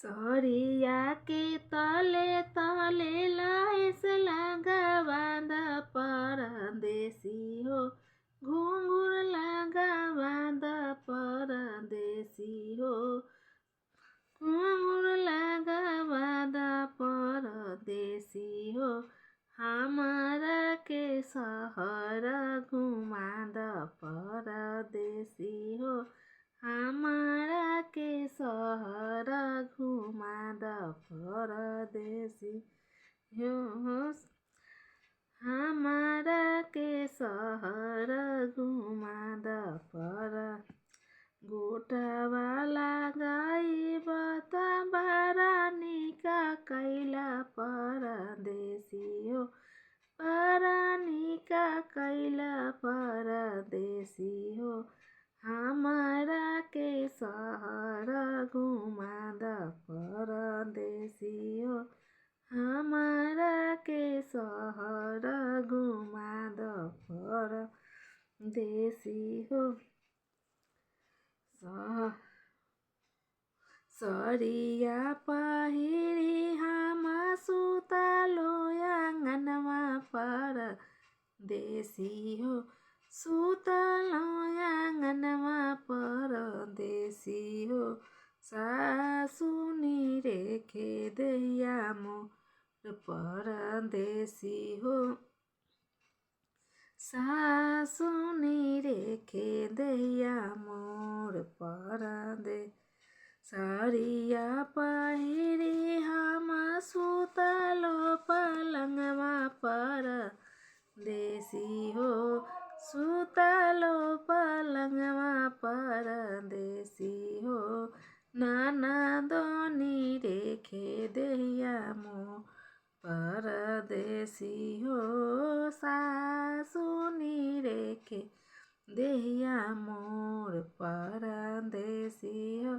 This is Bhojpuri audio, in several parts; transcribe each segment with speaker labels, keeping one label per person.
Speaker 1: सरिया के तले तले लाइस लगा बाँध परदेसी हो, घुंघुर लगा बाँध परदेसी हो, घुंघुर लगा बाँध परदेसी हो। हमारा के शहर घुमाद परदेसी हो, हमारा के शहर घुमाद परदेसी हो, हमारा के शहर घुमाद पर। गोटावा लगाई बता बारानिका कैला परदेसी हो, बारानिका कैला परदेसी हो। हमारा के शहर घुमाद परदेसी हो, हमारा के शहर घुमाद परदेसी हो। सरिया पहिरी हम सुतलो आँगनमा परदेसी हो, सुतलो आँगनमा परदेसी हो। सासुनी रेखे दैया मोर परदेसी हो, सासुनी रेखे दैया मोर परदेसी। सरिया पहिरी हम सुतलो पलङमा परदेसी हो, सुतलो पलङमा परदेसी हो। ननदोनी रेखे दैया मोर परदेसी हो, सासुनी रेखे दैया मोर परदेसी हो।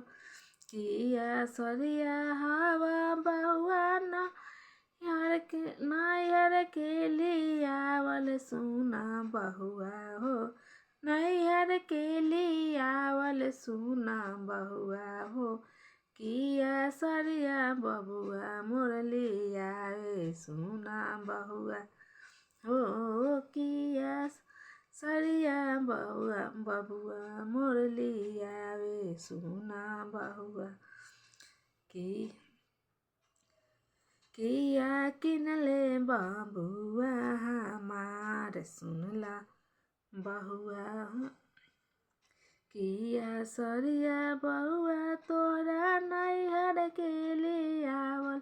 Speaker 1: किया सरिया हवा बहुआ नैहर के लियावल सुना बहुआ हो, नैहर के लियावल सुना बहुआ हो। किया सरिया बबुआ मोर लियावे सुना बहुआ हो, किया सरिया बबुआ मोर लियावे सुना बहुआ। किया किनले बबुआ हमार सुनला बहुआ हो। किया सरिया बहुआ तोरा नैहर के लियावल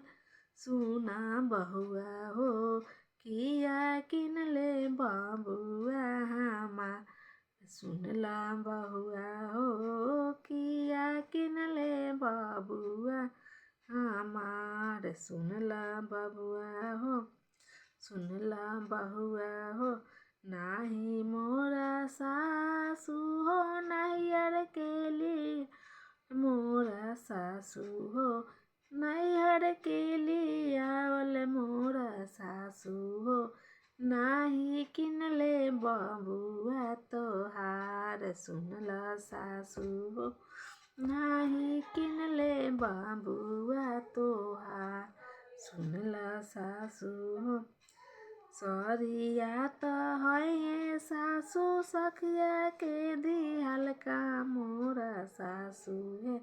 Speaker 1: सुना बहुआ हो। किया किनले बबुआ हमार सुनला बहुआ हो, किया किनले बबुआ हमार सुनला बबुआ हो, सुनला बहुआ हो। नाही मोरा सासु हो नैहर के लिए, मोरा सासु हो नैहर के लियावल मोरा सासु हो। नाही किनले बबुआ तोहार सुनला सासु हो, नाही किनले बबुआ तोहार सुनला सासु हो। सरिया त है सासु सखिया के दिहल का मोरा सासु है,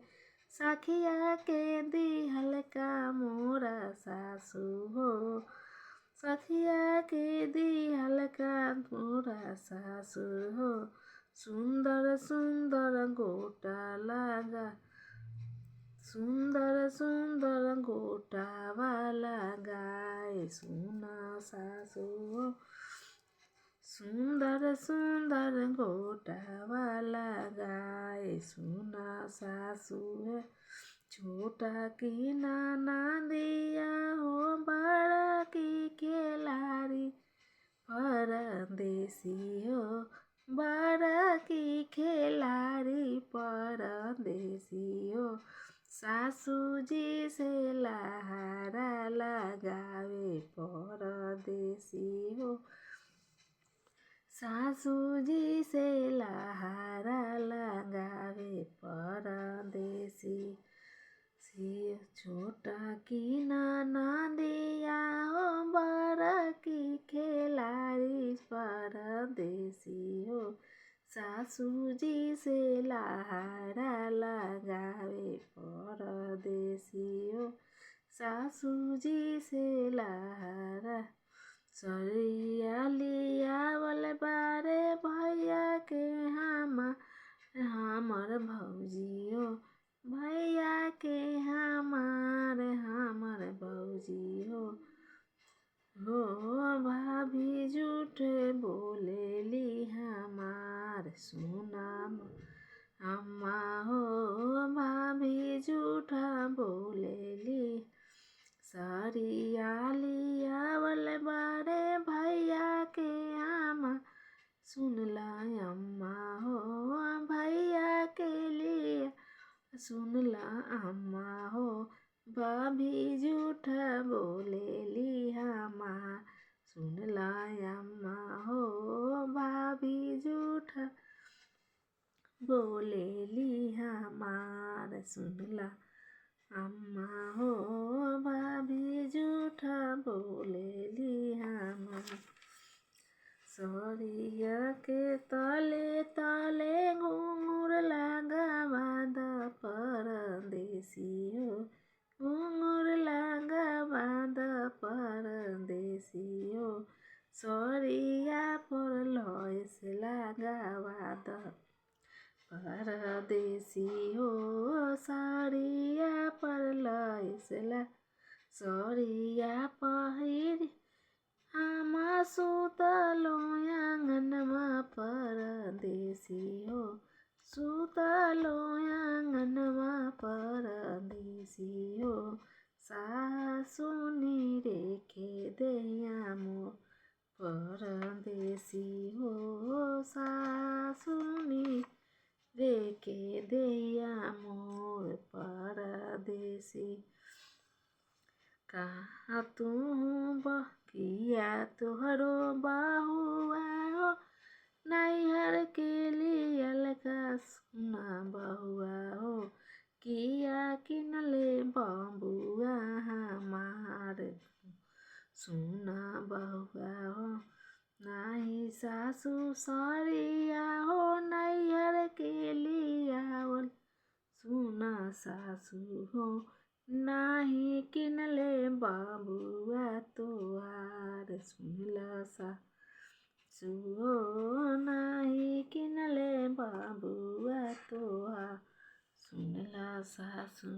Speaker 1: सखिया के दिहल का मोरा सासु हो, सखिया के दिहल का मोरा सासु हो। सुंदर सुंदर गोटा लगा, सुंदर सुंदर गोटावा लगाए सुना सासु हो, सुंदर सुंदर गोटावा लगाए सुना सासु है। छोटा की नाना दिया हो, बड़ा की खिलाड़ी परदेसी हो, बड़ा की खिलाड़ी परदेसी हो। सासू जी से लहारा लगावे परदेसी हो, सासू जी से लहारा लगावे परदेसी। सासू जी से लहारा लगावे परदेसी हो सासू जी से लहारा सरिया लियावल बारे भैया के हमर भौजी हो भैया के हमर भौजी हो भाभी झूठ बोलेली हमार सुनाम अम्मा हो भाभी झूठा बोलेली सरिया लियावल बारे भैया के सुनला अम्मा हो भैया के लिए सुनला अम्मा हो भाभी झूठा बोलेली हमार सुनला अम्मा हो भाभी झूठा बोलेली हमार सुनला अम्मा हो भाभी झूठा बोलेली हमार सरिया के तले तले घुंघरू लगावा द परदेसी हो घुंघरू लगावा द परदेसी हो सरिया पर लॉस लगावा द परदेसी हो सरिया पर लॉस सरिया पहिर हम सुतलो आंगनमा परदेसी हो सुतलो आंगनमा परदेसी हो सासुनी रेखे देया मोर परदेसी हो सासुनी रेखे देया मोर परदेसी कहाँ तू किया तोहरो बहुआ हो नैहर के लियल का सुना बहुआ हो किया किनले बबुआ हमार सुना बहुआ हो नाही सासू सरिया हो नैहर के लियावल सुना सासू हो नाही किनले बाबुआ तोहार सुनला सासू हो नाही किनले बाबुआ तोहार सुनला सासू।